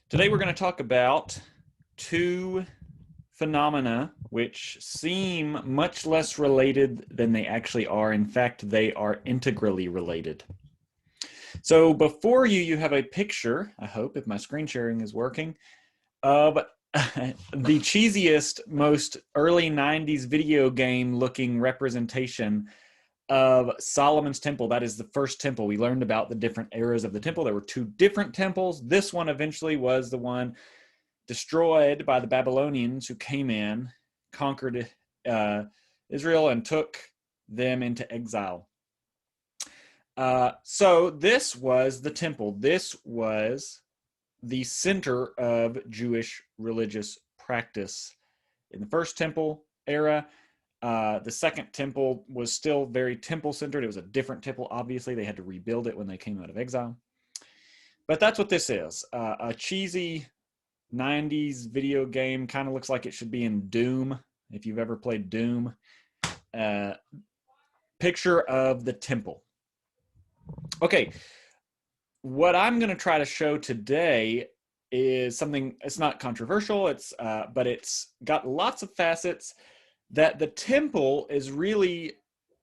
Today we're going to talk about two phenomena which seem much less related than they actually are. In fact, they are integrally related. So before you have a picture, I hope, if my screen sharing is working, of the cheesiest, most early 90s video game looking representation of Solomon's temple. That is the first temple. We learned about the different eras of the temple. There were two different temples. This one eventually was the one destroyed by the Babylonians who came in, conquered Israel, and took them into exile. So this was the temple. This was the center of Jewish religious practice in the first temple era. The second temple was still very temple-centered. It was a different temple, obviously. They had to rebuild it when they came out of exile. But that's what this is. A cheesy 90s video game. Kind of looks like it should be in Doom, if you've ever played Doom. Picture of the temple. Okay, what I'm going to try to show today is something, it's not controversial, but it's got lots of facets, that the temple is really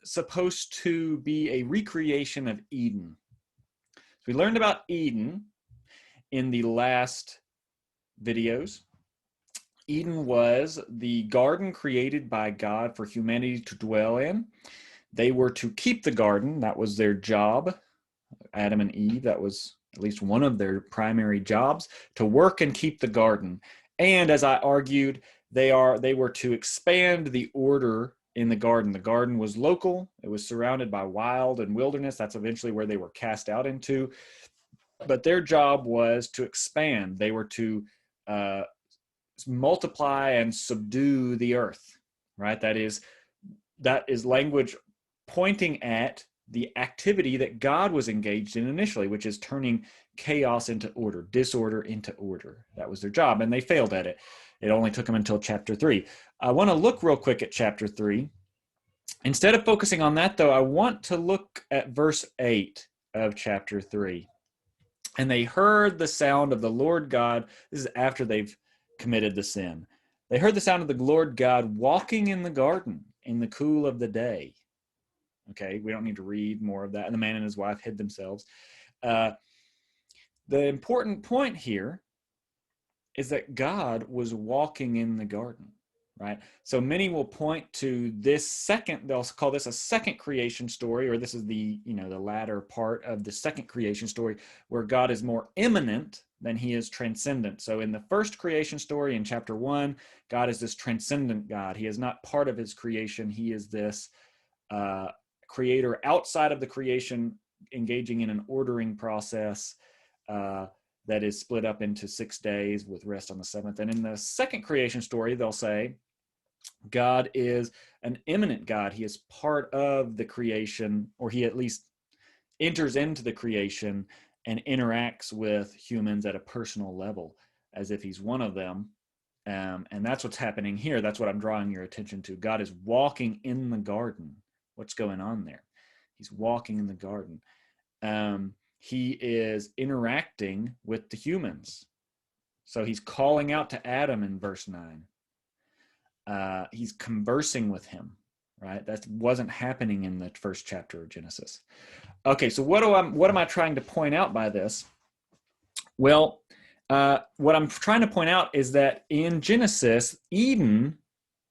supposed to be a recreation of Eden. So we learned about Eden in the last videos. Eden was the garden created by God for humanity to dwell in. They were to keep the garden. That was their job. Adam and Eve, that was at least one of their primary jobs, to work and keep the garden. And as I argued, they were to expand the order in the garden. The garden was local. It was surrounded by wild and wilderness. That's eventually where they were cast out into. But their job was to expand. They were to multiply and subdue the earth, right? That is language pointing at the activity that God was engaged in initially, which is turning chaos into order, disorder into order. That was their job, and they failed at it. It only took them until chapter 3. I want to look real quick at chapter 3. Instead of focusing on that, though, I want to look at verse 8 of chapter 3. And they heard the sound of the Lord God. This is after they've committed the sin. They heard the sound of the Lord God walking in the garden in the cool of the day. Okay, we don't need to read more of that. And the man and his wife hid themselves. The important point here is that God was walking in the garden, right? So many will point to this second, they'll call this a second creation story, or this is the latter part of the second creation story, where God is more imminent than he is transcendent. So in the first creation story in chapter 1, God is this transcendent God. He is not part of his creation. He is this creator outside of the creation, engaging in an ordering process that is split up into 6 days with rest on the seventh. And in the second creation story, they'll say God is an imminent God. He is part of the creation, or he at least enters into the creation and interacts with humans at a personal level, as if he's one of them. And that's what's happening here. That's what I'm drawing your attention to. God is walking in the garden. What's going on there? He's walking in the garden. He is interacting with the humans. So he's calling out to Adam in verse 9. He's conversing with him, right? That wasn't happening in the first chapter of Genesis. Okay, so what am I trying to point out by this? Well, what I'm trying to point out is that in Genesis, Eden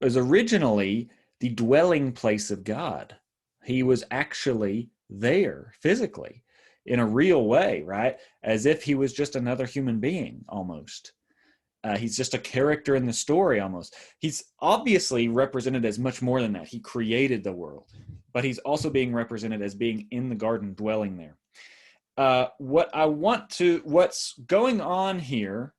was originally the dwelling place of God. He was actually there physically in a real way, right? As if he was just another human being almost. He's just a character in the story almost. He's obviously represented as much more than that. He created the world, but he's also being represented as being in the garden, dwelling there. What's going on here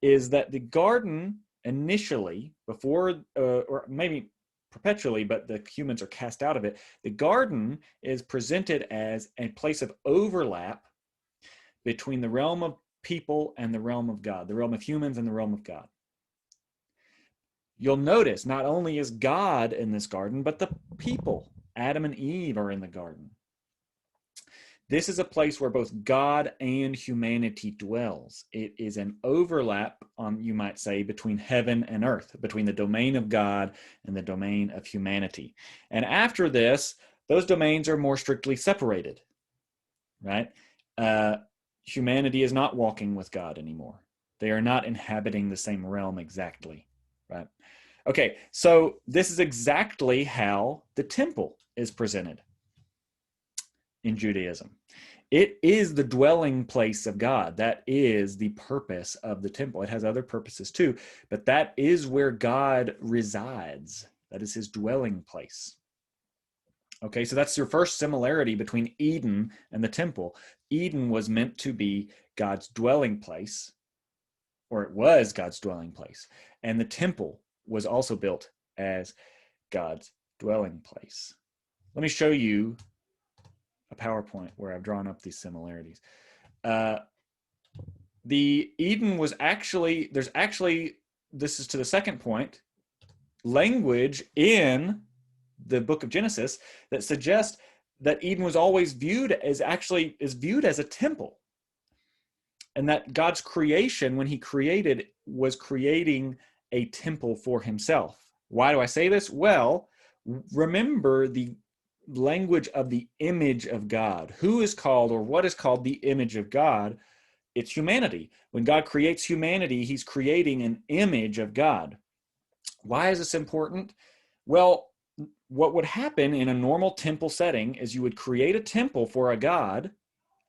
is that the garden initially, before, or maybe perpetually, but the humans are cast out of it, the garden is presented as a place of overlap between the realm of people and the realm of God, the realm of humans and the realm of God. You'll notice not only is God in this garden, but the people, Adam and Eve, are in the garden. This is a place where both God and humanity dwells. It is an overlap, you might say, between heaven and earth, between the domain of God and the domain of humanity. And after this, those domains are more strictly separated, right? Humanity is not walking with God anymore. They are not inhabiting the same realm exactly, right? Okay, so this is exactly how the temple is presented in Judaism. It is the dwelling place of God. That is the purpose of the temple. It has other purposes too, but that is where God resides. That is his dwelling place. Okay, so that's your first similarity between Eden and the temple. Eden was meant to be God's dwelling place, or it was God's dwelling place. And the temple was also built as God's dwelling place. Let me show you a PowerPoint where I've drawn up these similarities. The Eden was actually, this is to the second point, language in the book of Genesis that suggests that Eden was always viewed as a temple. And that God's creation, when he created, was creating a temple for himself. Why do I say this? Well, remember the language of the image of God. Who is called, or what is called, the image of God? It's humanity. When God creates humanity, he's creating an image of God. Why is this important? Well, what would happen in a normal temple setting is you would create a temple for a God,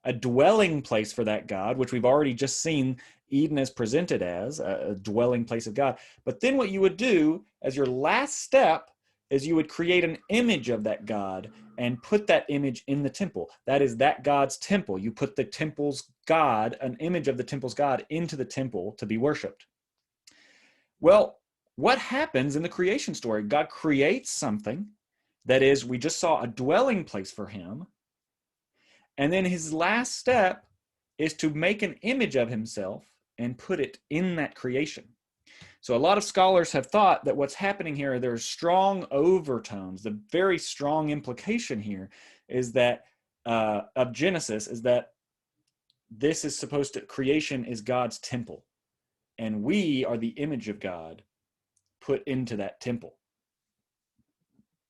a dwelling place for that God, which we've already just seen Eden is presented as a dwelling place of God. But then what you would do as your last step is you would create an image of that God and put that image in the temple. That is that God's temple. You put the temple's God, an image of the temple's God, into the temple to be worshiped. Well, what happens in the creation story? God creates something that is, we just saw, a dwelling place for him. And then his last step is to make an image of himself and put it in that creation. So a lot of scholars have thought that what's happening here, there's strong overtones. The very strong implication here is that of Genesis is that this is supposed to, creation is God's temple. And we are the image of God put into that temple.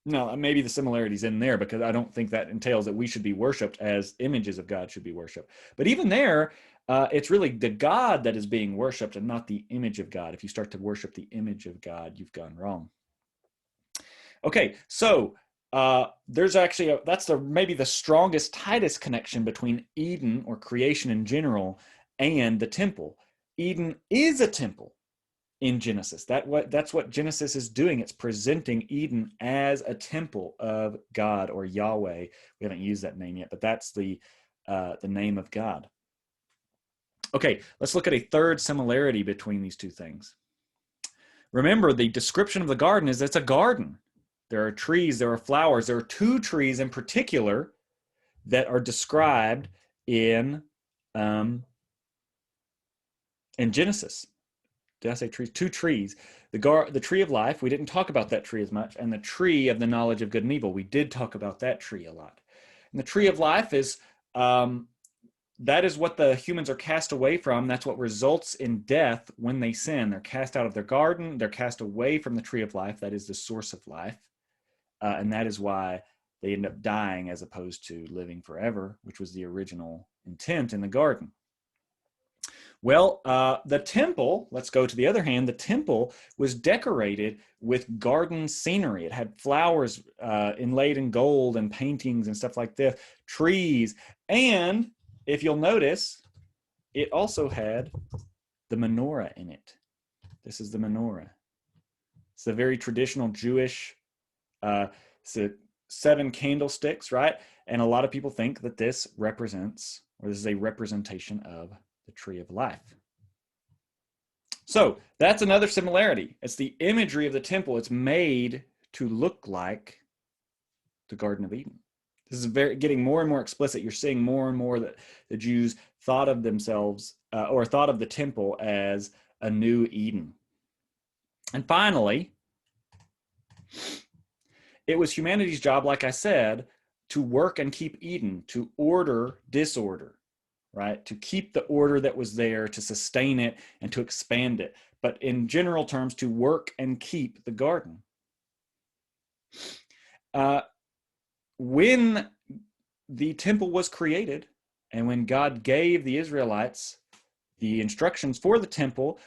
Now, maybe the similarities in there, because I don't think that entails that we should be worshipped as images of God should be worshipped. But even there, it's really the God that is being worshipped and not the image of God. If you start to worship the image of God, you've gone wrong. Okay, so there's actually, that's maybe the strongest, tightest connection between Eden, or creation in general, and the temple. Eden is a temple in Genesis. That's what Genesis is doing. It's presenting Eden as a temple of God, or Yahweh. We haven't used that name yet, but that's the name of God. Okay, let's look at a third similarity between these two things. Remember, the description of the garden is it's a garden. There are trees, there are flowers. There are two trees in particular that are described in Genesis. Did I say trees? Two trees. The tree of life, we didn't talk about that tree as much, and the tree of the knowledge of good and evil. We did talk about that tree a lot. And the tree of life is, that is what the humans are cast away from. That's what results in death when they sin. They're cast out of their garden. They're cast away from the tree of life. That is the source of life. And that is why they end up dying as opposed to living forever, which was the original intent in the garden. Well, the temple, let's go to the other hand, the temple was decorated with garden scenery. It had flowers inlaid in gold and paintings and stuff like this, trees. And if you'll notice, it also had the menorah in it. This is the menorah. It's a very traditional Jewish, it's 7 candlesticks, right? And a lot of people think that this represents, or this is a representation of the tree of life. So that's another similarity. It's the imagery of the temple. It's made to look like the Garden of Eden. This is getting more and more explicit. You're seeing more and more that the Jews thought of themselves or thought of the temple as a new Eden. And finally, it was humanity's job, like I said, to work and keep Eden, to order disorder, right? To keep the order that was there, to sustain it, and to expand it. But in general terms, to work and keep the garden. When the temple was created, and when God gave the Israelites the instructions for the temple,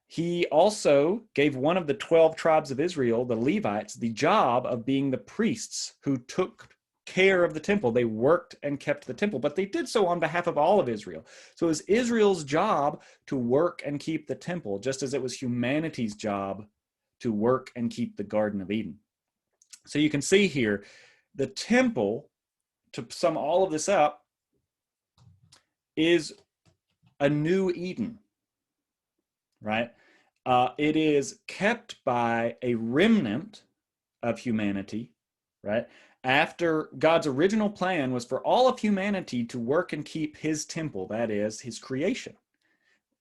he also gave one of the 12 tribes of Israel, the Levites, the job of being the priests who took care of the temple. They worked and kept the temple, but they did so on behalf of all of Israel. So it was Israel's job to work and keep the temple, just as it was humanity's job to work and keep the Garden of Eden. So you can see here, the temple, to sum all of this up, is a new Eden, right? It is kept by a remnant of humanity, right? After God's original plan was for all of humanity to work and keep his temple, that is, his creation.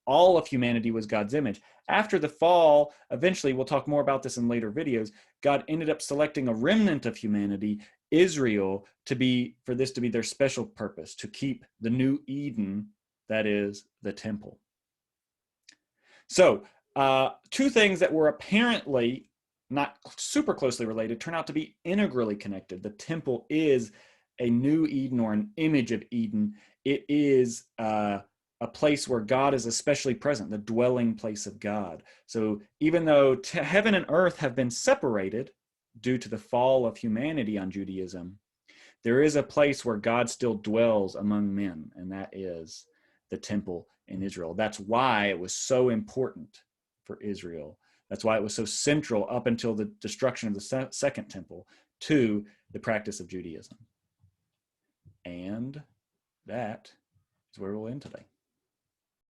All of humanity was God's image. After the fall, eventually, we'll talk more about this in later videos, God ended up selecting a remnant of humanity, Israel, for this to be their special purpose, to keep the new Eden, that is, the temple. So, two things that were apparently not super closely related turn out to be integrally connected. The temple is a new Eden, or an image of Eden. It is a place where God is especially present, the dwelling place of God. So even though heaven and earth have been separated due to the fall of humanity on Judaism, there is a place where God still dwells among men, and that is the temple in Israel. That's why it was so important for Israel. That's why it was so central up until the destruction of the second temple to the practice of Judaism. And that is where we'll end today.